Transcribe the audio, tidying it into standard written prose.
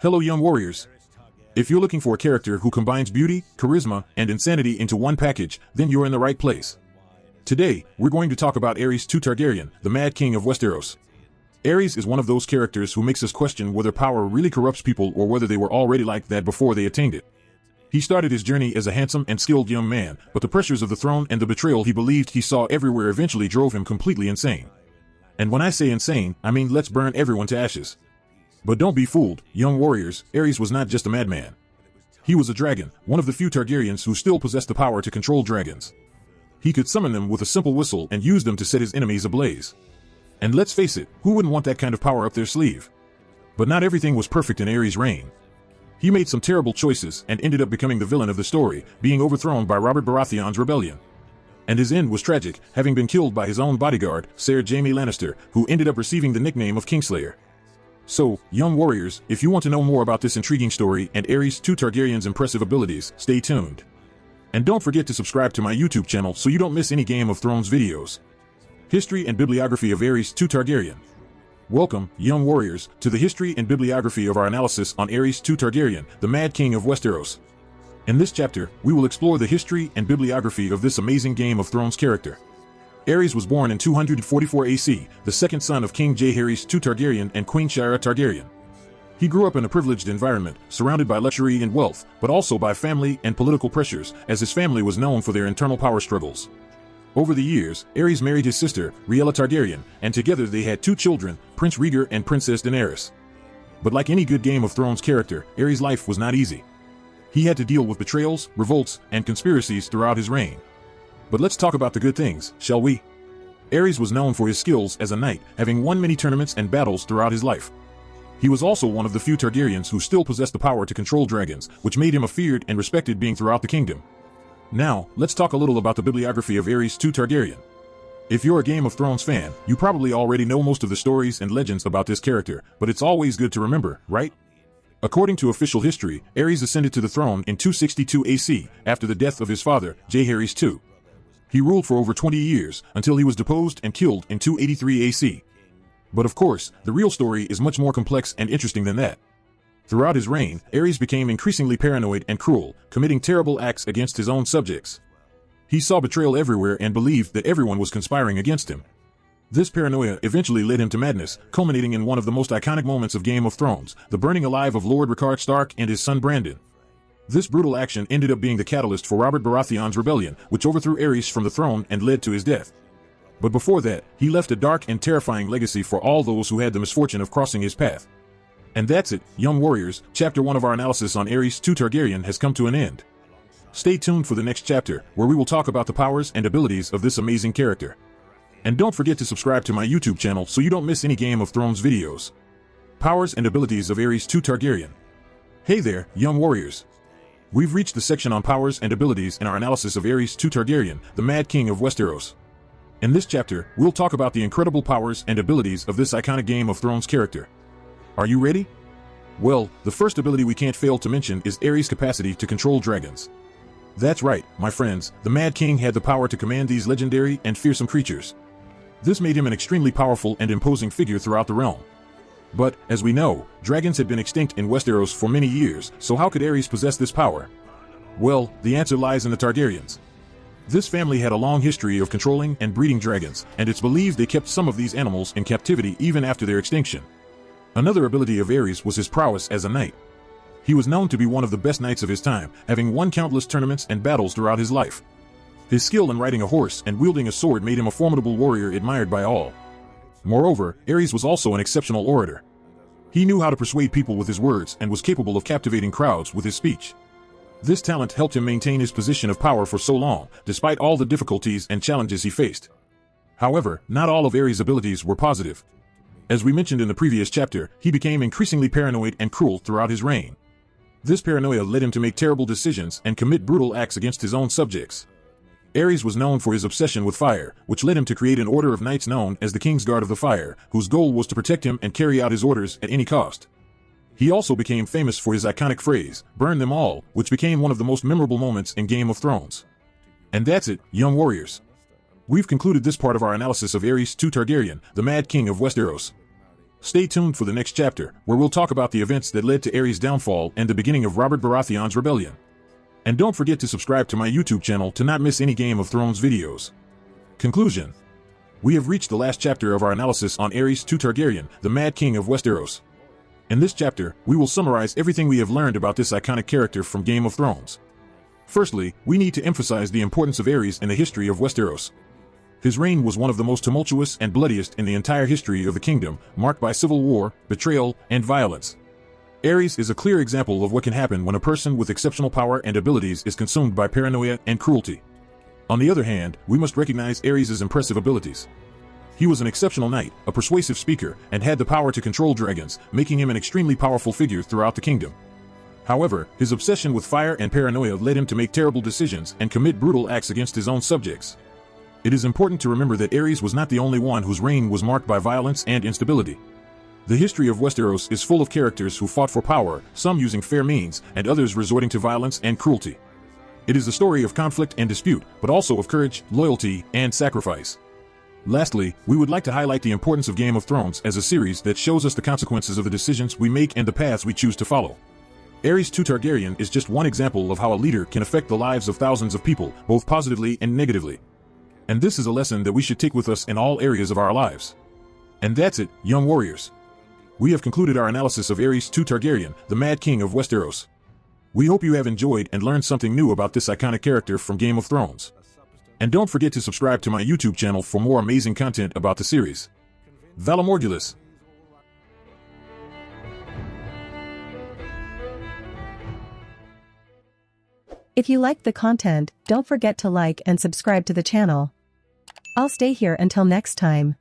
Hello young warriors. If you're looking for a character who combines beauty, charisma, and insanity into one package, then you're in the right place. Today, we're going to talk about Aerys II Targaryen, the Mad King of Westeros. Aerys is one of those characters who makes us question whether power really corrupts people or whether they were already like that before they attained it. He started his journey as a handsome and skilled young man, but the pressures of the throne and the betrayal he believed he saw everywhere eventually drove him completely insane. And when I say insane, I mean let's burn everyone to ashes. But don't be fooled, young warriors, Aerys was not just a madman. He was a dragon, one of the few Targaryens who still possessed the power to control dragons. He could summon them with a simple whistle and use them to set his enemies ablaze. And let's face it, who wouldn't want that kind of power up their sleeve? But not everything was perfect in Aerys' reign. He made some terrible choices and ended up becoming the villain of the story, being overthrown by Robert Baratheon's rebellion. And his end was tragic, having been killed by his own bodyguard, Ser Jaime Lannister, who ended up receiving the nickname of Kingslayer. So, young warriors, if you want to know more about this intriguing story and Aerys II Targaryen's impressive abilities, stay tuned. And don't forget to subscribe to my YouTube channel so you don't miss any Game of Thrones videos. History and Bibliography of Aerys II Targaryen. Welcome, young warriors, to the history and bibliography of our analysis on Aerys II Targaryen, the Mad King of Westeros. In this chapter, we will explore the history and bibliography of this amazing Game of Thrones character. Aerys was born in 244 AC, the second son of King Jaehaerys II Targaryen and Queen Saera Targaryen. He grew up in a privileged environment, surrounded by luxury and wealth, but also by family and political pressures, as his family was known for their internal power struggles. Over the years, Aerys married his sister, Rhaenyra Targaryen, and together they had two children, Prince Rhaegar and Princess Daenerys. But like any good Game of Thrones character, Aerys' life was not easy. He had to deal with betrayals, revolts, and conspiracies throughout his reign. But let's talk about the good things, shall we? Aerys was known for his skills as a knight, having won many tournaments and battles throughout his life. He was also one of the few Targaryens who still possessed the power to control dragons, which made him a feared and respected being throughout the kingdom. Now, let's talk a little about the bibliography of Aerys II Targaryen. If you're a Game of Thrones fan, you probably already know most of the stories and legends about this character, but it's always good to remember, right? According to official history, Aerys ascended to the throne in 262 AC, after the death of his father, Jaehaerys II. He ruled for over 20 years, until he was deposed and killed in 283 AC. But of course, the real story is much more complex and interesting than that. Throughout his reign, Aerys became increasingly paranoid and cruel, committing terrible acts against his own subjects. He saw betrayal everywhere and believed that everyone was conspiring against him. This paranoia eventually led him to madness, culminating in one of the most iconic moments of Game of Thrones, the burning alive of Lord Rickard Stark and his son Brandon. This brutal action ended up being the catalyst for Robert Baratheon's rebellion, which overthrew Aerys from the throne and led to his death. But before that, he left a dark and terrifying legacy for all those who had the misfortune of crossing his path. And that's it, young warriors, chapter 1 of our analysis on Aerys II Targaryen has come to an end. Stay tuned for the next chapter, where we will talk about the powers and abilities of this amazing character. And don't forget to subscribe to my YouTube channel so you don't miss any Game of Thrones videos. Powers and abilities of Aerys II Targaryen. Hey there, young warriors. We've reached the section on powers and abilities in our analysis of Aerys II Targaryen, the Mad King of Westeros. In this chapter, we'll talk about the incredible powers and abilities of this iconic Game of Thrones character. Are you ready? Well, the first ability we can't fail to mention is Aerys' capacity to control dragons. That's right, my friends, the Mad King had the power to command these legendary and fearsome creatures. This made him an extremely powerful and imposing figure throughout the realm. But, as we know, dragons had been extinct in Westeros for many years, so how could Aerys possess this power? Well, the answer lies in the Targaryens. This family had a long history of controlling and breeding dragons, and it's believed they kept some of these animals in captivity even after their extinction. Another ability of Aerys was his prowess as a knight. He was known to be one of the best knights of his time, having won countless tournaments and battles throughout his life. His skill in riding a horse and wielding a sword made him a formidable warrior admired by all. Moreover, Aerys was also an exceptional orator. He knew how to persuade people with his words and was capable of captivating crowds with his speech. This talent helped him maintain his position of power for so long, despite all the difficulties and challenges he faced. However, not all of Aerys' abilities were positive. As we mentioned in the previous chapter, he became increasingly paranoid and cruel throughout his reign. This paranoia led him to make terrible decisions and commit brutal acts against his own subjects. Aerys was known for his obsession with fire, which led him to create an order of knights known as the King's Guard of the Fire, whose goal was to protect him and carry out his orders at any cost. He also became famous for his iconic phrase, "Burn them all," which became one of the most memorable moments in Game of Thrones. And that's it, young warriors. We've concluded this part of our analysis of Aerys II Targaryen, the Mad King of Westeros. Stay tuned for the next chapter, where we'll talk about the events that led to Aerys' downfall and the beginning of Robert Baratheon's rebellion. And don't forget to subscribe to my YouTube channel to not miss any Game of Thrones videos. Conclusion. We have reached the last chapter of our analysis on Aerys II Targaryen, the Mad King of Westeros. In this chapter, we will summarize everything we have learned about this iconic character from Game of Thrones. Firstly, we need to emphasize the importance of Aerys in the history of Westeros. His reign was one of the most tumultuous and bloodiest in the entire history of the kingdom, marked by civil war, betrayal, and violence. Aerys is a clear example of what can happen when a person with exceptional power and abilities is consumed by paranoia and cruelty. On the other hand, we must recognize Aerys' impressive abilities. He was an exceptional knight, a persuasive speaker, and had the power to control dragons, making him an extremely powerful figure throughout the kingdom. However, his obsession with fire and paranoia led him to make terrible decisions and commit brutal acts against his own subjects. It is important to remember that Aerys was not the only one whose reign was marked by violence and instability. The history of Westeros is full of characters who fought for power, some using fair means, and others resorting to violence and cruelty. It is a story of conflict and dispute, but also of courage, loyalty, and sacrifice. Lastly, we would like to highlight the importance of Game of Thrones as a series that shows us the consequences of the decisions we make and the paths we choose to follow. Aerys II Targaryen is just one example of how a leader can affect the lives of thousands of people, both positively and negatively. And this is a lesson that we should take with us in all areas of our lives. And that's it, young warriors. We have concluded our analysis of Aerys II Targaryen, the Mad King of Westeros. We hope you have enjoyed and learned something new about this iconic character from Game of Thrones. And don't forget to subscribe to my YouTube channel for more amazing content about the series. Valamorgulis. If you liked the content, don't forget to like and subscribe to the channel. I'll stay here until next time.